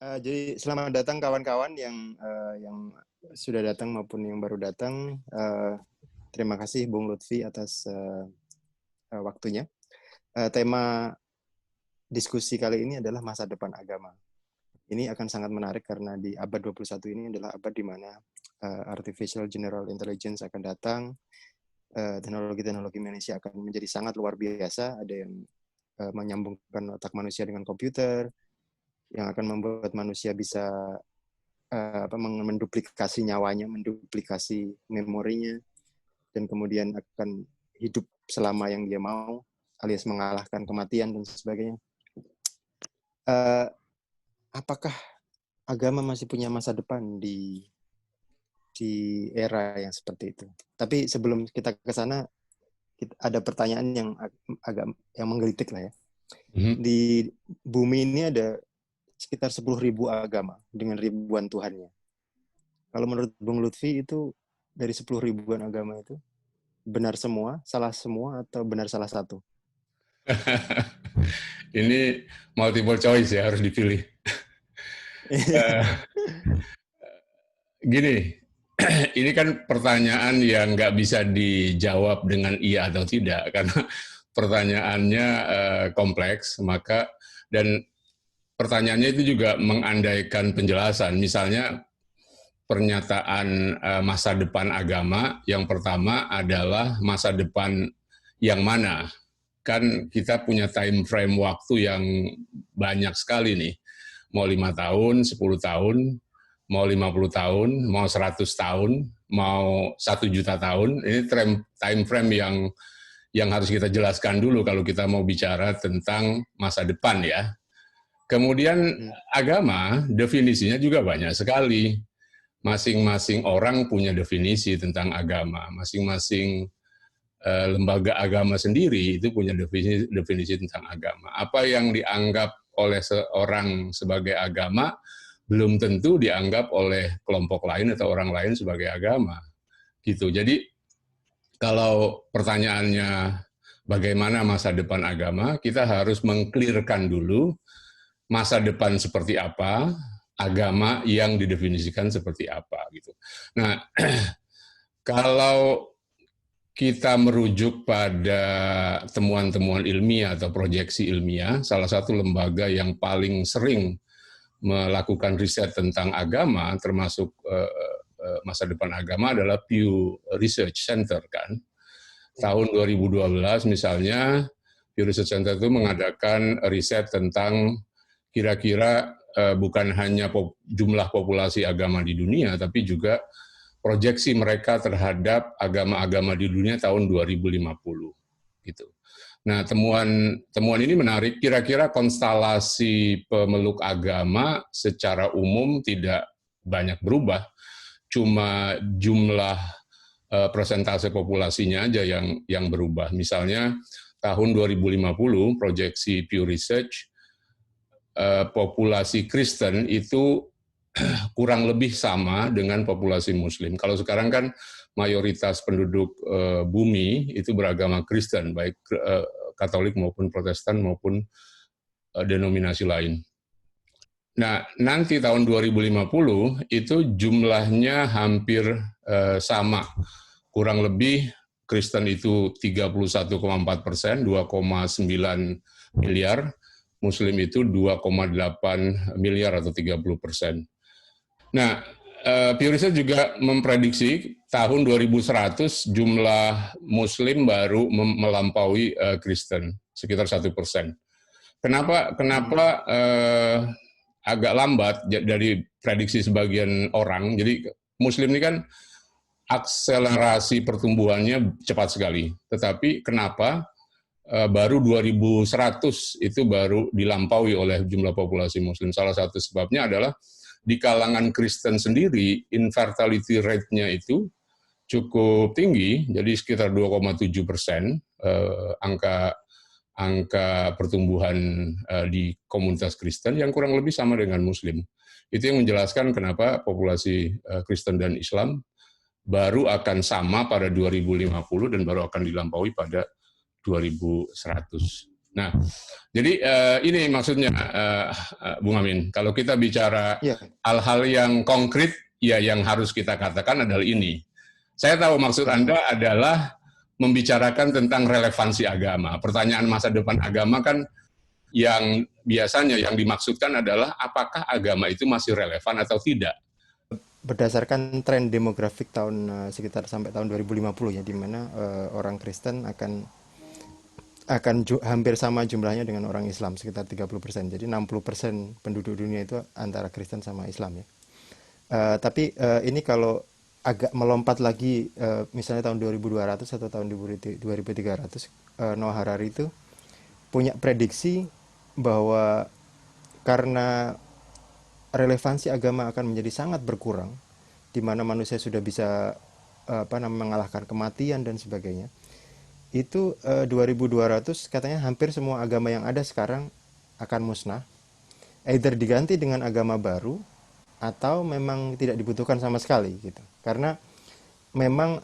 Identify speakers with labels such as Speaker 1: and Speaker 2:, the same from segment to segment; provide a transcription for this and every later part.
Speaker 1: Jadi selamat datang kawan-kawan yang sudah datang maupun yang baru datang. Terima kasih Bung Lutfi atas waktunya. Tema diskusi kali ini adalah masa depan agama. Ini akan sangat menarik karena di abad 21 ini adalah abad di mana artificial general intelligence akan datang, teknologi-teknologi manusia akan menjadi sangat luar biasa. Ada yang menyambungkan otak manusia dengan komputer, yang akan membuat manusia bisa menduplikasi nyawanya, menduplikasi memorinya, dan kemudian akan hidup selama yang dia mau, alias mengalahkan kematian dan sebagainya. Apakah agama masih punya masa depan di era yang seperti itu? Tapi sebelum kita ke sana, ada pertanyaan yang agak menggelitik lah ya. Di bumi ini ada sekitar 10.000 agama dengan ribuan Tuhannya. Kalau menurut Bung Lutfi itu dari 10 ribuan agama itu benar semua, salah semua, atau benar salah satu?
Speaker 2: Ini multiple choice ya, harus dipilih. Gini, ini kan pertanyaan yang nggak bisa dijawab dengan iya atau tidak, karena pertanyaannya kompleks, dan pertanyaannya itu juga mengandaikan penjelasan. Misalnya pernyataan masa depan agama, yang pertama adalah masa depan yang mana? Kan kita punya time frame waktu yang banyak sekali nih. Mau 5 tahun, 10 tahun, mau 50 tahun, mau 100 tahun, mau 1 juta tahun. Ini time frame yang harus kita jelaskan dulu kalau kita mau bicara tentang masa depan ya. Kemudian agama, definisinya juga banyak sekali. Masing-masing orang punya definisi tentang agama. Masing-masing lembaga agama sendiri itu punya definisi tentang agama. Apa yang dianggap oleh seorang sebagai agama, belum tentu dianggap oleh kelompok lain atau orang lain sebagai agama. Gitu. Jadi kalau pertanyaannya bagaimana masa depan agama, kita harus mengklirkan dulu masa depan seperti apa, agama yang didefinisikan seperti apa gitu. Nah, kalau kita merujuk pada temuan-temuan ilmiah atau proyeksi ilmiah, salah satu lembaga yang paling sering melakukan riset tentang agama, termasuk masa depan agama, adalah Pew Research Center kan. Tahun 2012 misalnya, Pew Research Center itu mengadakan riset tentang kira-kira bukan hanya jumlah populasi agama di dunia, tapi juga proyeksi mereka terhadap agama-agama di dunia tahun 2050 gitu. Nah, temuan ini menarik. Kira-kira konstelasi pemeluk agama secara umum tidak banyak berubah, cuma jumlah persentase populasinya aja yang berubah. Misalnya tahun 2050 proyeksi Pew Research, populasi Kristen itu kurang lebih sama dengan populasi Muslim. Kalau sekarang kan mayoritas penduduk bumi itu beragama Kristen, baik Katolik maupun Protestan maupun denominasi lain. Nah, nanti tahun 2050 itu jumlahnya hampir sama, kurang lebih Kristen itu 31,4%, 2,9 miliar, Muslim itu 2,8 miliar atau 30%. Nah, Pew Research juga memprediksi tahun 2100 jumlah Muslim baru melampaui Kristen, sekitar 1%. Kenapa agak lambat dari prediksi sebagian orang? Jadi Muslim ini kan akselerasi pertumbuhannya cepat sekali. Tetapi kenapa baru 2100 itu baru dilampaui oleh jumlah populasi Muslim? Salah satu sebabnya adalah di kalangan Kristen sendiri, infertility rate-nya itu cukup tinggi, jadi sekitar 2,7%, angka pertumbuhan di komunitas Kristen yang kurang lebih sama dengan Muslim. Itu yang menjelaskan kenapa populasi Kristen dan Islam baru akan sama pada 2050 dan baru akan dilampaui pada 2100. Nah, jadi ini maksudnya, Bung Amin, kalau kita bicara
Speaker 1: Ya,
Speaker 2: hal-hal yang konkret, ya yang harus kita katakan adalah ini. Saya tahu maksud
Speaker 1: mhm.
Speaker 2: Anda adalah membicarakan tentang relevansi agama. Pertanyaan masa depan agama kan yang biasanya yang dimaksudkan adalah apakah agama itu masih relevan atau tidak.
Speaker 1: Berdasarkan tren demografik sekitar sampai tahun 2050 ya, di mana orang Kristen akan hampir sama jumlahnya dengan orang Islam, sekitar 30%. Jadi 60% penduduk dunia itu antara Kristen sama Islam ya. Tapi ini kalau agak melompat lagi, misalnya tahun 2200 atau tahun 2300, Noah Harari itu punya prediksi bahwa karena relevansi agama akan menjadi sangat berkurang, di mana manusia sudah bisa mengalahkan kematian dan sebagainya. Itu 2200 katanya hampir semua agama yang ada sekarang akan musnah, either diganti dengan agama baru atau memang tidak dibutuhkan sama sekali gitu. Karena memang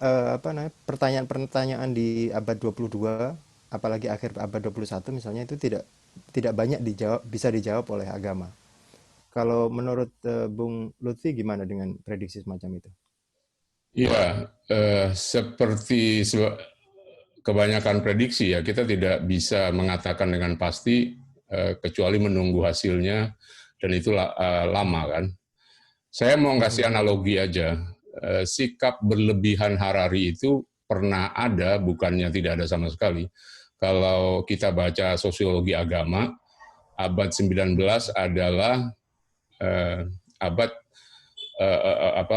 Speaker 1: pertanyaan-pertanyaan di abad 22, apalagi akhir abad 21 misalnya, itu tidak banyak bisa dijawab oleh agama. Kalau menurut Bung Lutfi gimana dengan prediksi semacam itu?
Speaker 2: Ya, seperti kebanyakan prediksi ya, kita tidak bisa mengatakan dengan pasti kecuali menunggu hasilnya, dan itu lama kan. Saya mau kasih analogi aja. Sikap berlebihan Harari itu pernah ada, bukannya tidak ada sama sekali. Kalau kita baca sosiologi agama, abad 19 adalah abad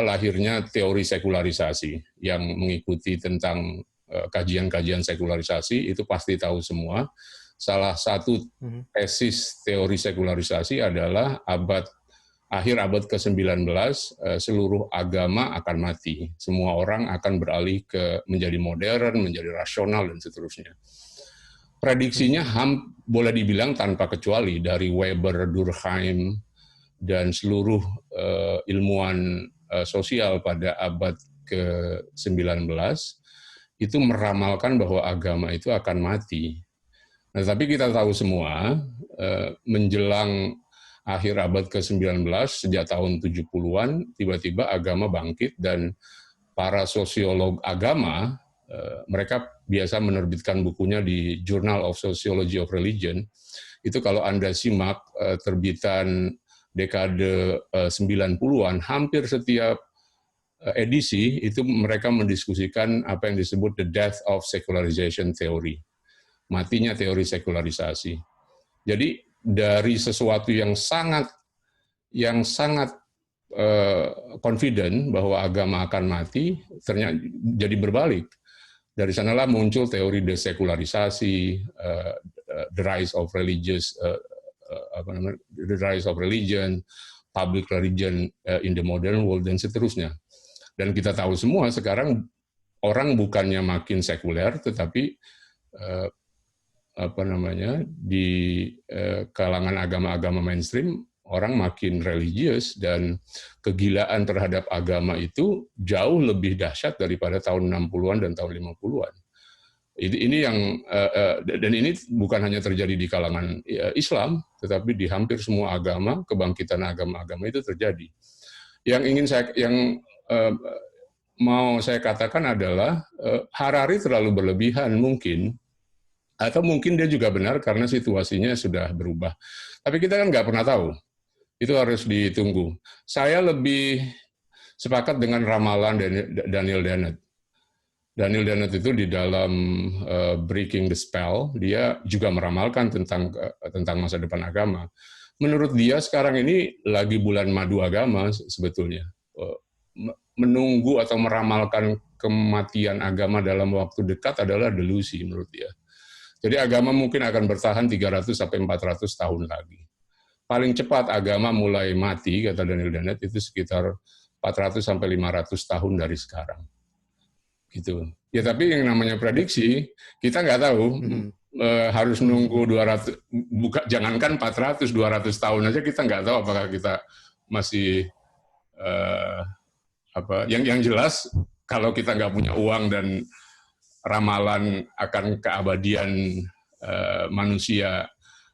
Speaker 2: lahirnya teori sekularisasi yang mengikuti tentang kajian-kajian sekularisasi, itu pasti tahu semua. Salah satu tesis teori sekularisasi adalah akhir abad ke-19 seluruh agama akan mati. Semua orang akan beralih menjadi modern, menjadi rasional, dan seterusnya. Prediksinya boleh dibilang tanpa kecuali dari Weber, Durkheim, dan seluruh ilmuwan sosial pada abad ke-19 itu meramalkan bahwa agama itu akan mati. Nah, tapi kita tahu semua menjelang akhir abad ke-19, sejak tahun 70-an, tiba-tiba agama bangkit, dan para sosiolog agama, mereka biasa menerbitkan bukunya di Journal of Sociology of Religion. Itu kalau Anda simak terbitan dekade 90-an, hampir setiap edisi itu mereka mendiskusikan apa yang disebut the death of secularization theory, matinya teori sekularisasi. Jadi dari sesuatu yang sangat confident bahwa agama akan mati, ternyata jadi berbalik. Dari sanalah muncul teori desekularisasi, the rise of religion, public religion in the modern world, dan seterusnya. Dan kita tahu semua sekarang orang bukannya makin sekuler, tetapi di kalangan agama-agama mainstream orang makin religius, dan kegilaan terhadap agama itu jauh lebih dahsyat daripada tahun 60-an dan tahun 50-an. Ini yang dan ini bukan hanya terjadi di kalangan Islam, tetapi di hampir semua agama, kebangkitan agama-agama itu terjadi. Yang mau saya katakan adalah Harari terlalu berlebihan mungkin, atau mungkin dia juga benar karena situasinya sudah berubah. Tapi kita kan nggak pernah tahu. Itu harus ditunggu. Saya lebih sepakat dengan ramalan Daniel Dennett. Daniel Dennett itu di dalam Breaking the Spell, dia juga meramalkan tentang masa depan agama. Menurut dia sekarang ini lagi bulan madu agama sebetulnya. Menunggu atau meramalkan kematian agama dalam waktu dekat adalah delusi menurut dia. Jadi agama mungkin akan bertahan 300 sampai 400 tahun lagi. Paling cepat agama mulai mati, kata Daniel Dennett, itu sekitar 400 sampai 500 tahun dari sekarang. Gitu. Ya, tapi yang namanya prediksi, kita nggak tahu. Harus nunggu 200, jangankan 400, 200 tahun aja kita nggak tahu apakah kita masih yang jelas kalau kita nggak punya uang dan ramalan akan keabadian manusia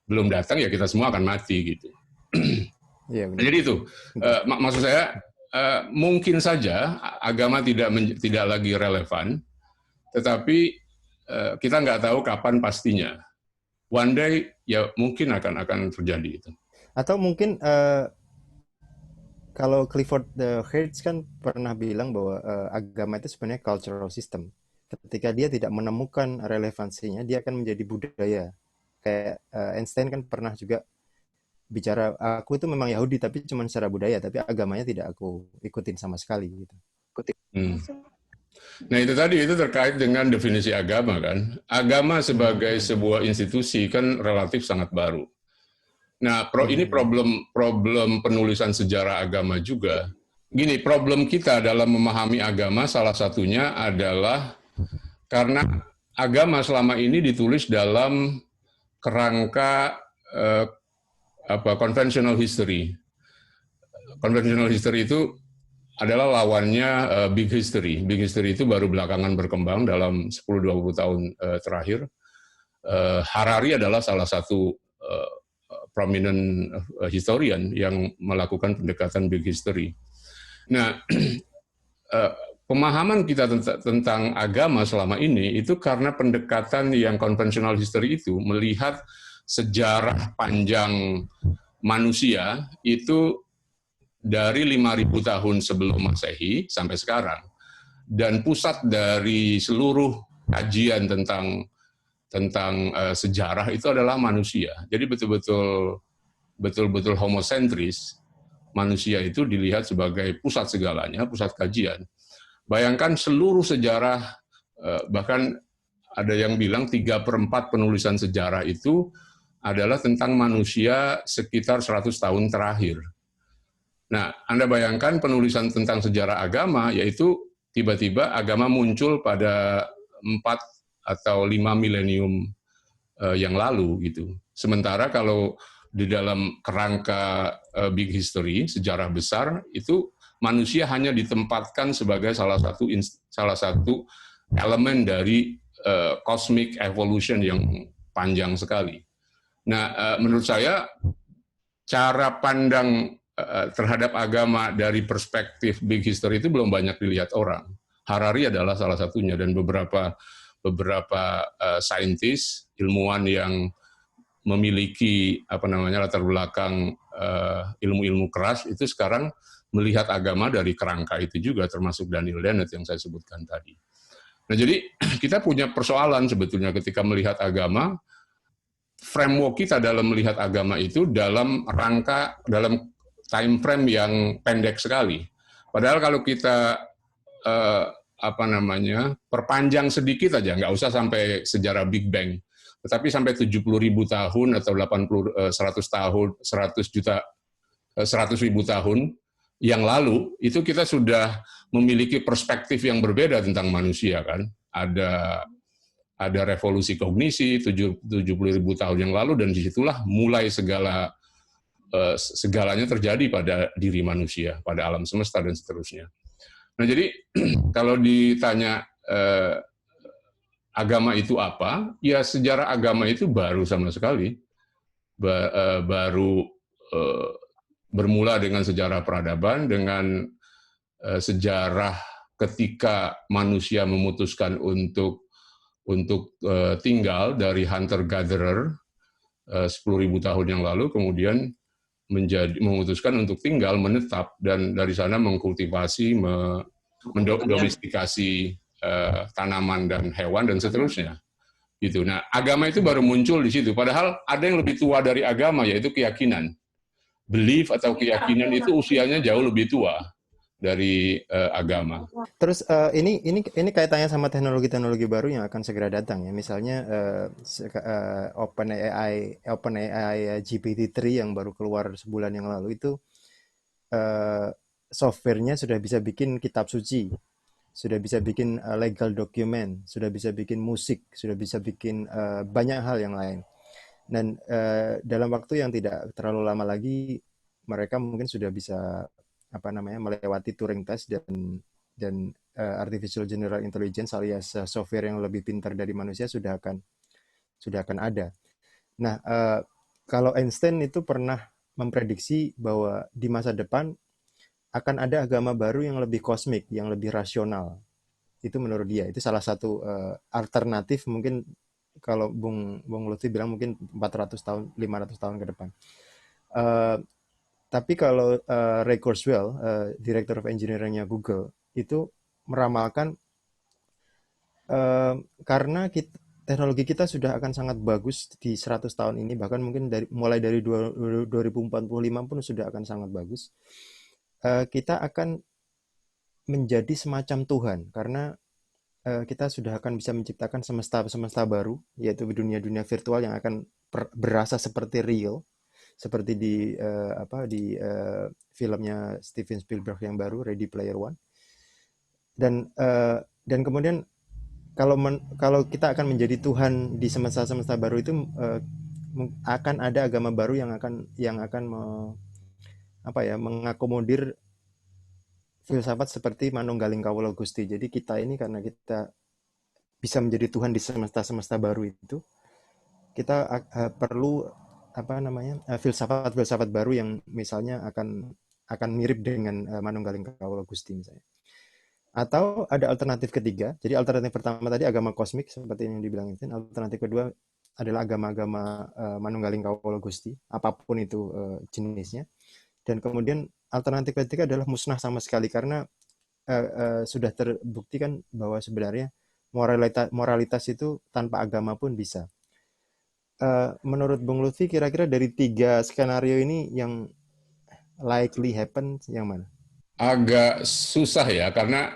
Speaker 2: belum datang, ya kita semua akan mati gitu.
Speaker 1: Iya, benar.
Speaker 2: Jadi itu maksud saya, mungkin saja agama tidak lagi relevan, tetapi kita nggak tahu kapan pastinya. One day ya mungkin akan terjadi itu.
Speaker 1: Atau mungkin kalau Clifford Geertz kan pernah bilang bahwa agama itu sebenarnya cultural system. Ketika dia tidak menemukan relevansinya, dia akan menjadi budaya. Kayak Einstein kan pernah juga bicara, aku itu memang Yahudi tapi cuma secara budaya, tapi agamanya tidak aku ikutin sama sekali gitu.
Speaker 2: Hmm. Nah itu tadi, itu terkait dengan definisi agama kan. Agama sebagai sebuah institusi kan relatif sangat baru. Nah ini problem penulisan sejarah agama juga. Gini, problem kita dalam memahami agama salah satunya adalah karena agama selama ini ditulis dalam kerangka conventional history. Conventional history itu adalah lawannya big history. Big history itu baru belakangan berkembang dalam 10-20 tahun terakhir. Harari adalah salah satu prominent historian yang melakukan pendekatan big history. Nah, pemahaman kita tentang agama selama ini itu karena pendekatan yang konvensional history itu melihat sejarah panjang manusia itu dari 5.000 tahun sebelum Masehi sampai sekarang, dan pusat dari seluruh kajian tentang sejarah itu adalah manusia. Jadi betul-betul homosentris. Manusia itu dilihat sebagai pusat segalanya, pusat kajian. Bayangkan seluruh sejarah, bahkan ada yang bilang 3/4 penulisan sejarah itu adalah tentang manusia sekitar 100 tahun terakhir. Nah, Anda bayangkan penulisan tentang sejarah agama, yaitu tiba-tiba agama muncul pada 4 atau 5 milenium yang lalu gitu. Sementara kalau di dalam kerangka big history, sejarah besar, itu manusia hanya ditempatkan sebagai salah satu elemen dari cosmic evolution yang panjang sekali. Nah, menurut saya cara pandang terhadap agama dari perspektif big history itu belum banyak dilihat orang. Harari adalah salah satunya, dan beberapa saintis, ilmuwan yang memiliki latar belakang ilmu-ilmu keras itu sekarang melihat agama dari kerangka itu juga, termasuk Daniel Dennett yang saya sebutkan tadi. Nah, jadi kita punya persoalan sebetulnya ketika melihat agama. Framework kita dalam melihat agama itu dalam time frame yang pendek sekali. Padahal kalau kita perpanjang sedikit aja, nggak usah sampai sejarah Big Bang, tetapi sampai 70.000 tahun atau 100.000 tahun yang lalu, itu kita sudah memiliki perspektif yang berbeda tentang manusia kan. Ada revolusi kognisi 70.000 tahun yang lalu, dan disitulah mulai segalanya terjadi pada diri manusia, pada alam semesta dan seterusnya. Nah, jadi kalau ditanya agama itu apa, ya sejarah agama itu baru sama sekali, baru bermula dengan sejarah peradaban, dengan sejarah ketika manusia memutuskan untuk tinggal dari hunter-gatherer 10.000 tahun yang lalu, kemudian memutuskan untuk tinggal, menetap, dan dari sana mengkultivasi, mendomestikasi tanaman dan hewan dan seterusnya. Gitu. Nah, agama itu baru muncul di situ. Padahal ada yang lebih tua dari agama, yaitu keyakinan. Belief atau keyakinan itu usianya jauh lebih tua dari agama.
Speaker 1: Terus ini kaitannya sama teknologi-teknologi baru yang akan segera datang ya. Misalnya OpenAI GPT-3 yang baru keluar sebulan yang lalu itu softwarenya sudah bisa bikin kitab suci, sudah bisa bikin legal document, sudah bisa bikin musik, sudah bisa bikin banyak hal yang lain. Dan dalam waktu yang tidak terlalu lama lagi mereka mungkin sudah bisa melewati Turing test, dan artificial general intelligence alias software yang lebih pintar dari manusia sudah akan akan ada. Nah, kalau Einstein itu pernah memprediksi bahwa di masa depan akan ada agama baru yang lebih kosmik, yang lebih rasional. Itu menurut dia, itu salah satu alternatif mungkin kalau Bung Lutfi bilang mungkin 400 tahun, 500 tahun ke depan. Eh, tapi kalau Ray Kurzweil, Director of Engineering-nya Google, itu meramalkan karena teknologi kita sudah akan sangat bagus di 100 tahun ini, bahkan mungkin mulai dari 2045 pun sudah akan sangat bagus. Kita akan menjadi semacam Tuhan, karena kita sudah akan bisa menciptakan semesta-semesta baru, yaitu dunia-dunia virtual yang akan berasa seperti real, seperti di filmnya Steven Spielberg yang baru, Ready Player One. Dan kemudian kalau kita akan menjadi Tuhan di semesta-semesta baru itu, akan ada agama baru yang akan mengakomodir filsafat seperti Manunggaling Kawula Gusti. Jadi kita ini karena kita bisa menjadi Tuhan di semesta-semesta baru itu, kita perlu filsafat-filsafat baru yang misalnya akan mirip dengan Manunggaling Kawula Gusti misalnya. Atau ada alternatif ketiga. Jadi alternatif pertama tadi agama kosmik seperti yang dibilang itu. Alternatif kedua adalah agama-agama Manunggaling Kawula Gusti, apapun itu jenisnya. Dan kemudian alternatif ketiga adalah musnah sama sekali, karena sudah terbukti kan bahwa sebenarnya moralitas itu tanpa agama pun bisa. Menurut Bung Lutfi, kira-kira dari 3 skenario ini yang likely happen yang mana?
Speaker 2: Agak susah ya, karena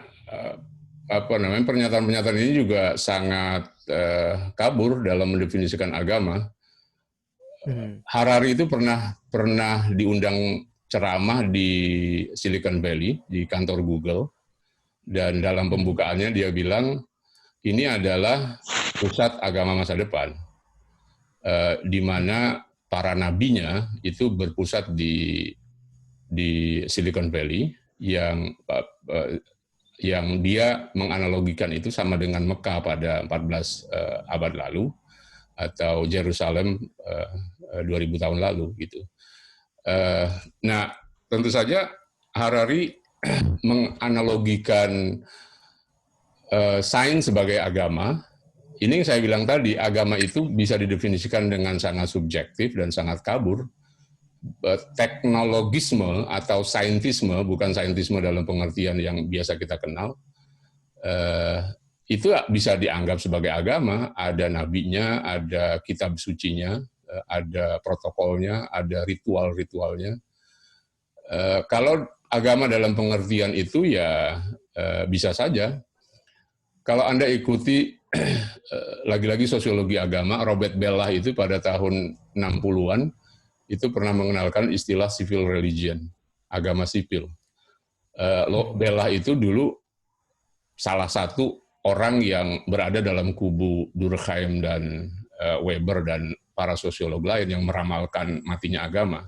Speaker 2: pernyataan-pernyataan ini juga sangat kabur dalam mendefinisikan agama. Harari itu pernah diundang ceramah di Silicon Valley, di kantor Google, dan dalam pembukaannya dia bilang ini adalah pusat agama masa depan, di mana para nabinya itu berpusat di Silicon Valley, yang dia menganalogikan itu sama dengan Mekah pada 14 abad lalu atau Yerusalem 2000 tahun lalu gitu. Nah, tentu saja Harari menganalogikan sains sebagai agama. Ini yang saya bilang tadi, agama itu bisa didefinisikan dengan sangat subjektif dan sangat kabur. Teknologisme atau saintisme, bukan saintisme dalam pengertian yang biasa kita kenal, itu bisa dianggap sebagai agama. Ada nabinya, ada kitab sucinya, ada protokolnya, ada ritual-ritualnya. Kalau agama dalam pengertian itu ya bisa saja. Kalau Anda ikuti lagi-lagi sosiologi agama, Robert Bellah itu pada tahun 60-an itu pernah mengenalkan istilah civil religion, agama sipil. Bellah itu dulu salah satu orang yang berada dalam kubu Durkheim dan Weber dan para sosiolog lain yang meramalkan matinya agama.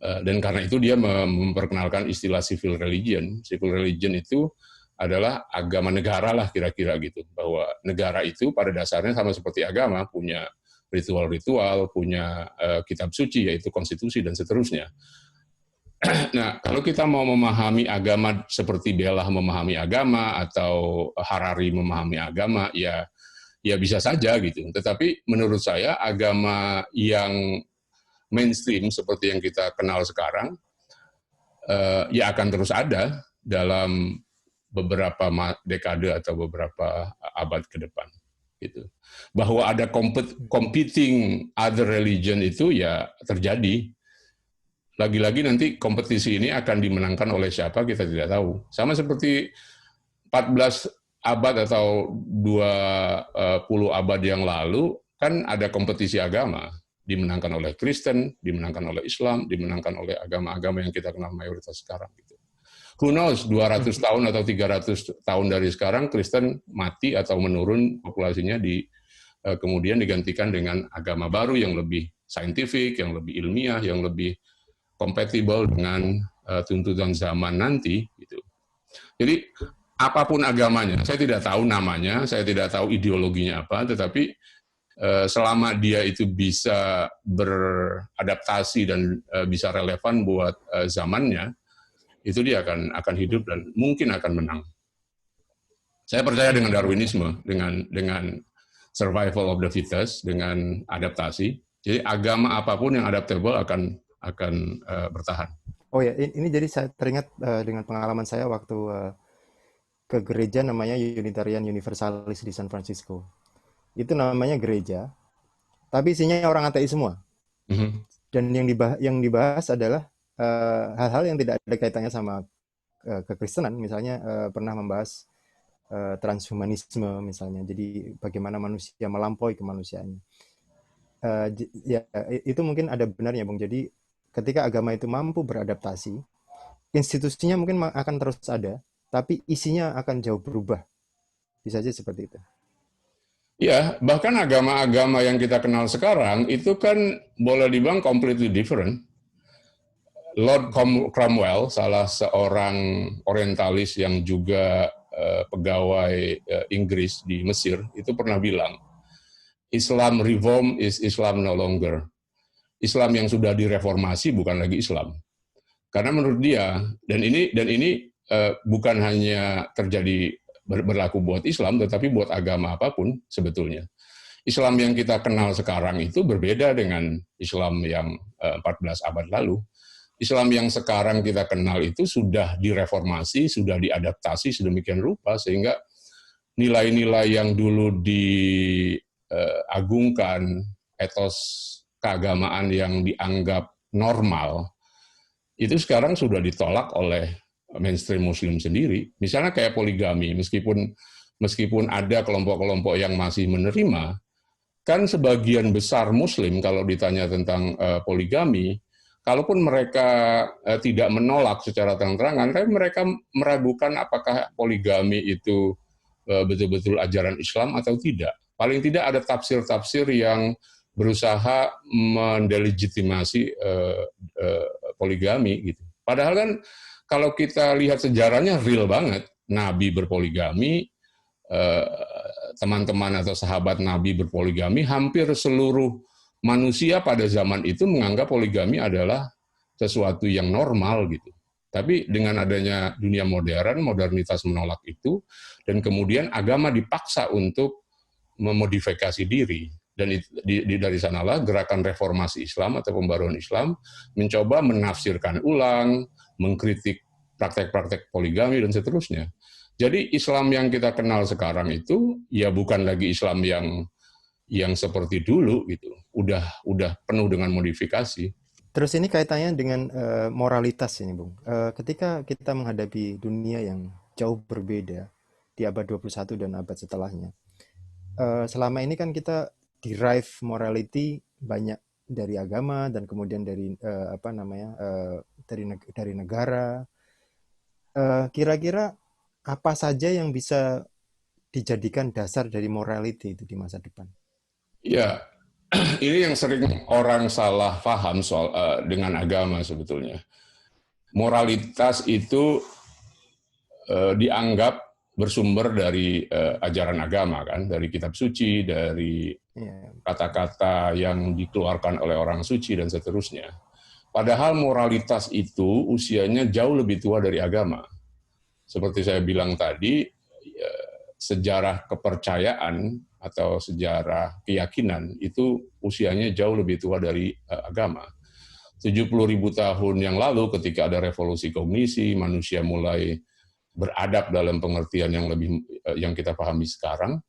Speaker 2: Dan karena itu dia memperkenalkan istilah civil religion. Civil religion itu adalah agama negara lah kira-kira gitu. Bahwa negara itu pada dasarnya sama seperti agama, punya ritual-ritual, punya kitab suci yaitu konstitusi dan seterusnya. Nah, kalau kita mau memahami agama seperti Bellah memahami agama atau Harari memahami agama, ya bisa saja gitu. Tetapi menurut saya agama yang mainstream seperti yang kita kenal sekarang ya akan terus ada dalam beberapa dekade atau beberapa abad ke depan. Gitu. Bahwa ada competing other religion itu ya terjadi. Lagi-lagi nanti kompetisi ini akan dimenangkan oleh siapa kita tidak tahu. Sama seperti 14 abad atau 20 abad yang lalu kan ada kompetisi agama, dimenangkan oleh Kristen, dimenangkan oleh Islam, dimenangkan oleh agama-agama yang kita kenal mayoritas sekarang gitu. Who knows, 200 tahun atau 300 tahun dari sekarang Kristen mati atau menurun populasinya, kemudian digantikan dengan agama baru yang lebih saintifik, yang lebih ilmiah, yang lebih kompatibel dengan tuntutan zaman nanti gitu. Jadi apapun agamanya, saya tidak tahu namanya, saya tidak tahu ideologinya apa, tetapi selama dia itu bisa beradaptasi dan bisa relevan buat zamannya, itu dia akan hidup dan mungkin akan menang. Saya percaya dengan Darwinisme, dengan survival of the fittest, dengan adaptasi. Jadi agama apapun yang adaptable akan bertahan.
Speaker 1: Oh ya, ini jadi saya teringat dengan pengalaman saya waktu ke gereja namanya Unitarian Universalis di San Francisco. Itu namanya gereja, tapi isinya orang ateis semua. Dan yang dibahas adalah hal-hal yang tidak ada kaitannya sama kekristenan. Misalnya pernah membahas transhumanisme misalnya. Jadi bagaimana manusia melampaui kemanusiaannya. Ya itu mungkin ada benarnya, Bung. Jadi ketika agama itu mampu beradaptasi, institusinya mungkin akan terus ada, tapi isinya akan jauh berubah. Bisa aja seperti itu.
Speaker 2: Ya, bahkan agama-agama yang kita kenal sekarang itu kan boleh dibilang completely different. Lord Cromwell, salah seorang orientalis yang juga pegawai Inggris di Mesir, itu pernah bilang, Islam reform is Islam no longer. Islam yang sudah direformasi bukan lagi Islam. Karena menurut dia, dan ini bukan hanya terjadi berlaku buat Islam, tetapi buat agama apapun sebetulnya. Islam yang kita kenal sekarang itu berbeda dengan Islam yang 14 abad lalu. Islam yang sekarang kita kenal itu sudah direformasi, sudah diadaptasi sedemikian rupa, sehingga nilai-nilai yang dulu diagungkan, etos keagamaan yang dianggap normal, itu sekarang sudah ditolak oleh mainstream Muslim sendiri. Misalnya kayak poligami, meskipun ada kelompok-kelompok yang masih menerima, kan sebagian besar Muslim kalau ditanya tentang poligami, kalaupun mereka tidak menolak secara terang-terangan, tapi mereka meragukan apakah poligami itu betul-betul ajaran Islam atau tidak. Paling tidak ada tafsir-tafsir yang berusaha mendelegitimasi poligami gitu. Padahal kan kalau kita lihat sejarahnya real banget, Nabi berpoligami, teman-teman atau sahabat Nabi berpoligami, hampir seluruh manusia pada zaman itu menganggap poligami adalah sesuatu yang normal gitu. Tapi dengan adanya dunia modern, modernitas menolak itu, dan kemudian agama dipaksa untuk memodifikasi diri. Dan dari sanalah gerakan reformasi Islam atau pembaruan Islam mencoba menafsirkan ulang, mengkritik praktek-praktek poligami dan seterusnya. Jadi Islam yang kita kenal sekarang itu ya bukan lagi Islam yang seperti dulu gitu. Udah penuh dengan modifikasi.
Speaker 1: Terus ini kaitannya dengan moralitas ini, Bung. Ketika kita menghadapi dunia yang jauh berbeda di abad 21 dan abad setelahnya. Selama ini kan kita derive morality banyak dari agama dan kemudian dari dari negara. Kira-kira apa saja yang bisa dijadikan dasar dari morality itu di masa depan?
Speaker 2: Ya, ini yang sering orang salah paham soal dengan agama sebetulnya. Moralitas itu dianggap bersumber dari ajaran agama kan, dari kitab suci, dari kata-kata yang dikeluarkan oleh orang suci dan seterusnya. Padahal moralitas itu usianya jauh lebih tua dari agama. Seperti saya bilang tadi, sejarah kepercayaan atau sejarah keyakinan itu usianya jauh lebih tua dari agama. 70.000 tahun yang lalu ketika ada revolusi kognisi, manusia mulai beradab dalam pengertian yang kita pahami sekarang,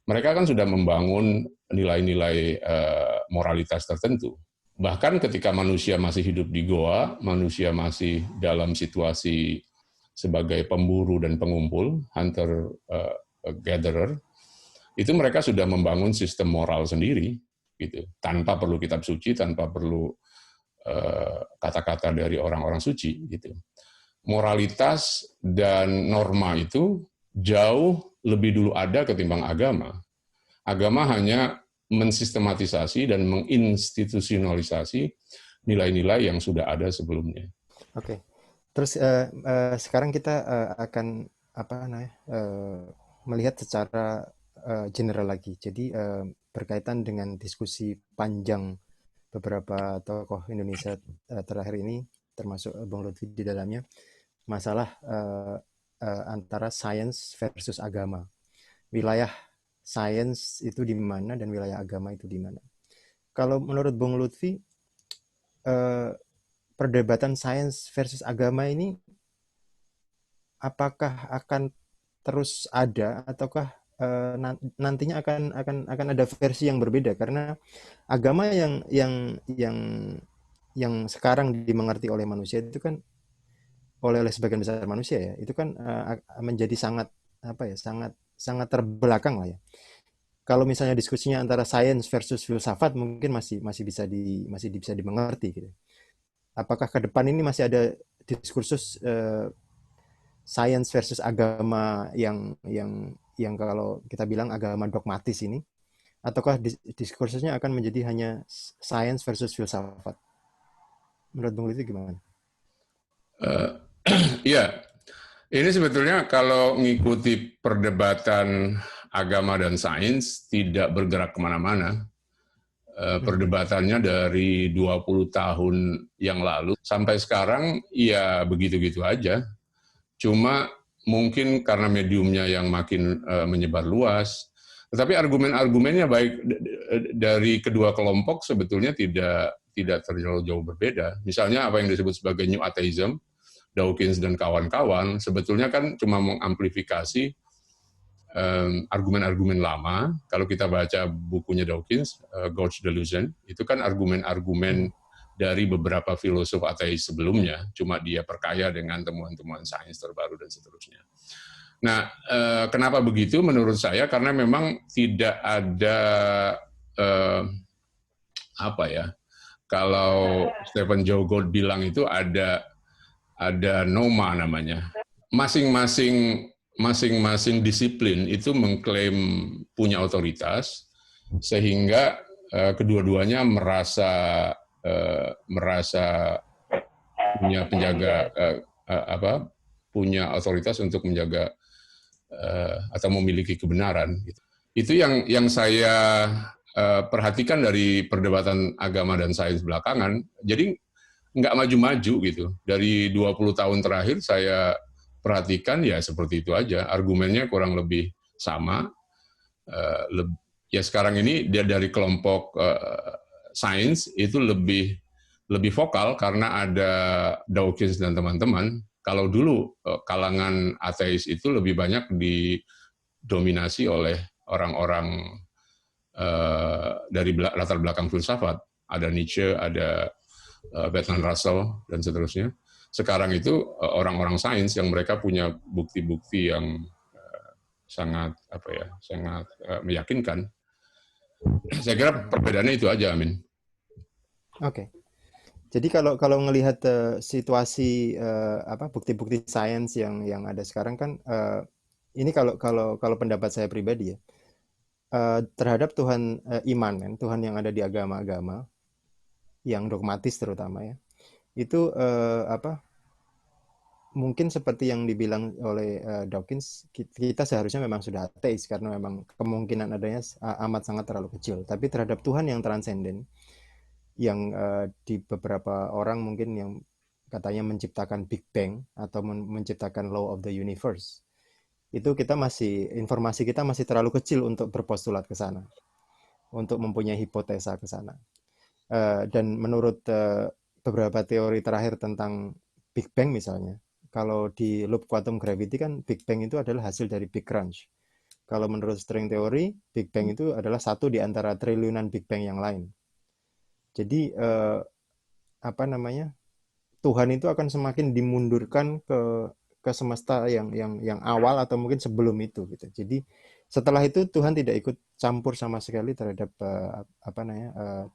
Speaker 2: mereka kan sudah membangun nilai-nilai moralitas tertentu. Bahkan ketika manusia masih hidup di goa, manusia masih dalam situasi sebagai pemburu dan pengumpul, hunter gatherer, itu mereka sudah membangun sistem moral sendiri, gitu, tanpa perlu kitab suci, tanpa perlu kata-kata dari orang-orang suci, gitu. Moralitas dan norma itu jauh lebih dulu ada ketimbang agama. Agama hanya mensistematisasi dan menginstitusionalisasi nilai-nilai yang sudah ada sebelumnya.
Speaker 1: Oke. Terus sekarang kita akan melihat secara general lagi. Jadi berkaitan dengan diskusi panjang beberapa tokoh Indonesia terakhir ini, termasuk Bung Lutfi di dalamnya, masalah antara sains versus agama. Wilayah sains itu di mana dan wilayah agama itu di mana. Kalau menurut Bung Lutfi, perdebatan sains versus agama ini apakah akan terus ada ataukah nantinya akan ada versi yang berbeda, karena agama yang sekarang dimengerti oleh manusia itu kan oleh sebagian besar manusia ya, itu kan menjadi sangat apa ya, sangat terbelakang lah ya. Kalau misalnya diskusinya antara sains versus filsafat mungkin masih bisa dimengerti gitu. Apakah ke depan ini masih ada diskursus sains versus agama yang kalau kita bilang agama dogmatis ini, ataukah diskursusnya akan menjadi hanya sains versus filsafat? Menurut Bung Lutfi gimana?
Speaker 2: Iya, ini sebetulnya kalau mengikuti perdebatan agama dan sains tidak bergerak kemana-mana. Perdebatannya dari 20 tahun yang lalu sampai sekarang ya begitu-gitu aja. Cuma mungkin karena mediumnya yang makin menyebar luas, tetapi argumen-argumennya baik dari kedua kelompok sebetulnya tidak terlalu jauh berbeda. Misalnya apa yang disebut sebagai New Atheism, Dawkins dan kawan-kawan sebetulnya kan cuma mengamplifikasi argumen-argumen lama. Kalau kita baca bukunya Dawkins, God's Delusion, itu kan argumen-argumen dari beberapa filosof ateis sebelumnya, cuma dia perkaya dengan temuan-temuan sains terbaru dan seterusnya. Nah, kenapa begitu? Menurut saya karena memang tidak ada apa ya? Kalau Stephen Jay Gould bilang itu ada noma namanya. Masing-masing disiplin itu mengklaim punya otoritas sehingga kedua-duanya merasa punya punya otoritas untuk menjaga atau memiliki kebenaran. Itu yang saya perhatikan dari perdebatan agama dan sains belakangan. Jadi nggak maju-maju gitu. Dari 20 tahun terakhir saya perhatikan ya seperti itu aja. Argumennya kurang lebih sama. Ya sekarang ini dia dari kelompok sains itu lebih vokal karena ada Dawkins dan teman-teman. Kalau dulu kalangan ateis itu lebih banyak didominasi oleh orang-orang dari latar belakang filsafat. Ada Nietzsche, ada Bertrand Russell dan seterusnya. Sekarang itu orang-orang sains yang mereka punya bukti-bukti yang sangat meyakinkan. Saya kira perbedaannya itu aja, Amin.
Speaker 1: Oke. Jadi kalau ngelihat situasi bukti-bukti sains yang ada sekarang kan, ini kalau pendapat saya pribadi ya, terhadap Tuhan iman, Tuhan yang ada di agama-agama yang dogmatis terutama ya, itu mungkin seperti yang dibilang oleh Dawkins, kita seharusnya memang sudah ateis karena memang kemungkinan adanya amat sangat terlalu kecil. Tapi terhadap Tuhan yang transenden, yang di beberapa orang mungkin yang katanya menciptakan Big Bang atau menciptakan Law of the Universe, itu informasi kita masih terlalu kecil untuk berpostulat ke sana, untuk mempunyai hipotesa ke sana. Dan menurut beberapa teori terakhir tentang Big Bang misalnya, kalau di loop quantum gravity kan Big Bang itu adalah hasil dari Big Crunch. Kalau menurut string teori, Big Bang itu adalah satu di antara triliunan Big Bang yang lain. Jadi Tuhan itu akan semakin dimundurkan ke semesta yang awal atau mungkin sebelum itu gitu. Jadi setelah itu Tuhan tidak ikut campur sama sekali terhadap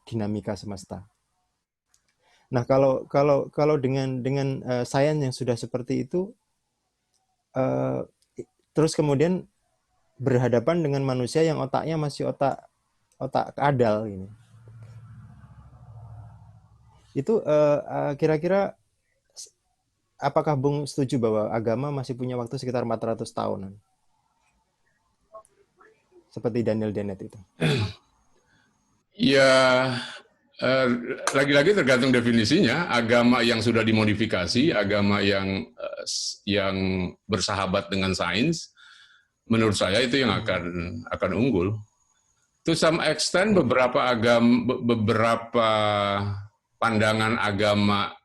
Speaker 1: dinamika semesta. Nah, kalau dengan sains yang sudah seperti itu, terus kemudian berhadapan dengan manusia yang otaknya masih otak kadal ini. Itu kira-kira apakah Bung setuju bahwa agama masih punya waktu sekitar 400 tahunan? Seperti Daniel Dennett itu.
Speaker 2: Ya, eh, lagi-lagi tergantung definisinya. Agama yang sudah dimodifikasi, agama yang bersahabat dengan sains, menurut saya itu yang akan unggul. To some extent, beberapa pandangan agama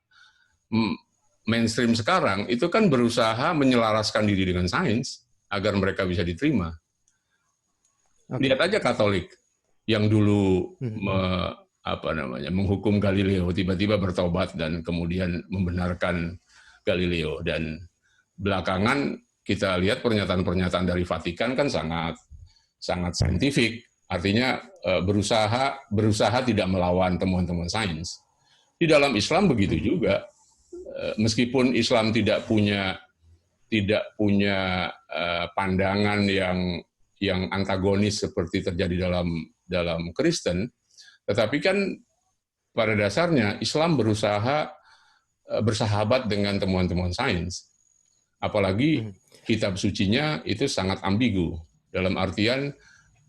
Speaker 2: mainstream sekarang itu kan berusaha menyelaraskan diri dengan sains agar mereka bisa diterima. Lihat aja Katolik yang dulu menghukum Galileo, tiba-tiba bertobat dan kemudian membenarkan Galileo, dan belakangan kita lihat pernyataan-pernyataan dari Vatikan kan sangat saintifik, artinya berusaha tidak melawan temuan-temuan sains. Di dalam Islam begitu juga, meskipun Islam tidak punya pandangan yang antagonis seperti terjadi dalam Kristen, tetapi kan pada dasarnya Islam berusaha bersahabat dengan temuan-temuan sains. Apalagi kitab sucinya itu sangat ambigu, dalam artian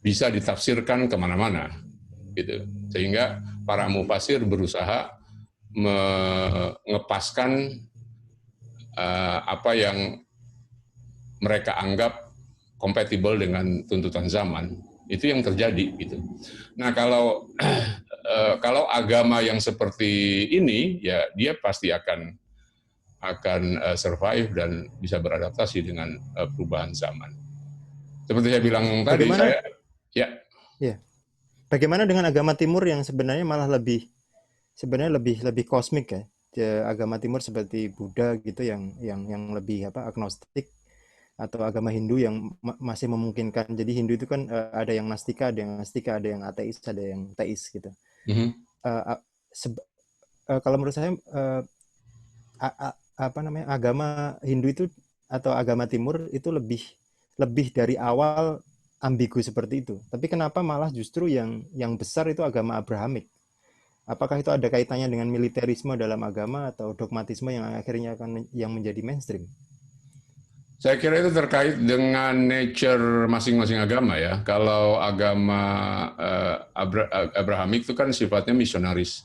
Speaker 2: bisa ditafsirkan kemana-mana, gitu. Sehingga para mufasir berusaha mengepaskan apa yang mereka anggap kompatibel dengan tuntutan zaman. Itu yang terjadi, gitu. Nah, kalau agama yang seperti ini, ya dia pasti akan survive dan bisa beradaptasi dengan perubahan zaman. Seperti saya bilang tadi,
Speaker 1: Bagaimana dengan agama Timur yang sebenarnya malah lebih kosmik ya? Agama Timur seperti Buddha gitu yang lebih agnostik, atau agama Hindu yang masih memungkinkan. Jadi Hindu itu kan ada yang nastika, ada yang ateis, ada yang teis gitu. Kalau menurut saya agama Hindu itu atau agama Timur itu lebih dari awal ambigu seperti itu. Tapi kenapa malah justru yang besar itu agama Abrahamik? Apakah itu ada kaitannya dengan militerisme dalam agama atau dogmatisme yang akhirnya akan yang menjadi mainstream?
Speaker 2: Saya kira itu terkait dengan nature masing-masing agama ya. Kalau agama Abrahamik itu kan sifatnya misionaris.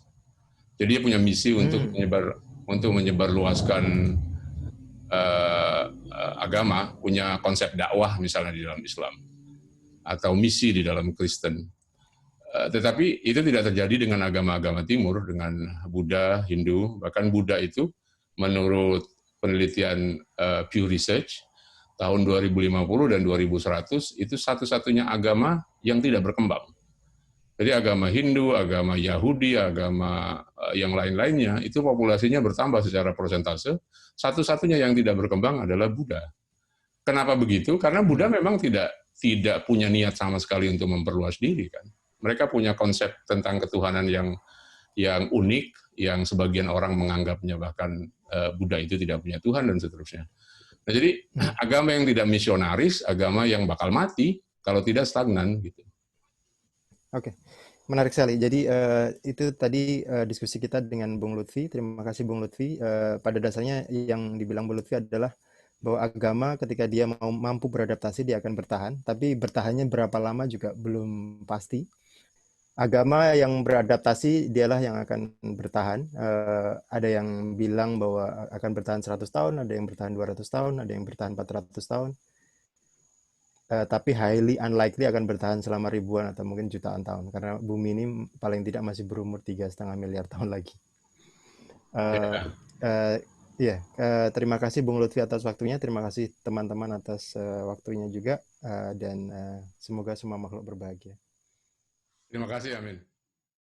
Speaker 2: Jadi dia punya misi untuk menyebarluaskan agama, punya konsep dakwah misalnya di dalam Islam, atau misi di dalam Kristen. Tetapi itu tidak terjadi dengan agama-agama Timur, dengan Buddha, Hindu. Bahkan Buddha itu menurut penelitian Pew Research tahun 2050 dan 2100 itu satu-satunya agama yang tidak berkembang. Jadi agama Hindu, agama Yahudi, agama yang lain-lainnya itu populasinya bertambah secara persentase. Satu-satunya yang tidak berkembang adalah Buddha. Kenapa begitu? Karena Buddha memang tidak punya niat sama sekali untuk memperluas diri kan. Mereka punya konsep tentang ketuhanan yang unik, yang sebagian orang menganggapnya bahkan Buddha itu tidak punya Tuhan dan seterusnya. Nah, jadi agama yang tidak misionaris, agama yang bakal mati kalau tidak stagnan gitu.
Speaker 1: Oke, menarik sekali. Jadi itu tadi diskusi kita dengan Bung Lutfi. Terima kasih Bung Lutfi. Pada dasarnya yang dibilang Bung Lutfi adalah bahwa agama ketika dia mampu beradaptasi dia akan bertahan. Tapi bertahannya berapa lama juga belum pasti. Agama yang beradaptasi dialah yang akan bertahan. Ada yang bilang bahwa akan bertahan 100 tahun, ada yang bertahan 200 tahun, ada yang bertahan 400 tahun. Tapi highly unlikely akan bertahan selama ribuan atau mungkin jutaan tahun, karena bumi ini paling tidak masih berumur 3,5 miliar tahun lagi. Terima kasih Bung Lutfi atas waktunya, terima kasih teman-teman atas waktunya juga, dan semoga semua makhluk berbahagia.
Speaker 2: Terima kasih, amin.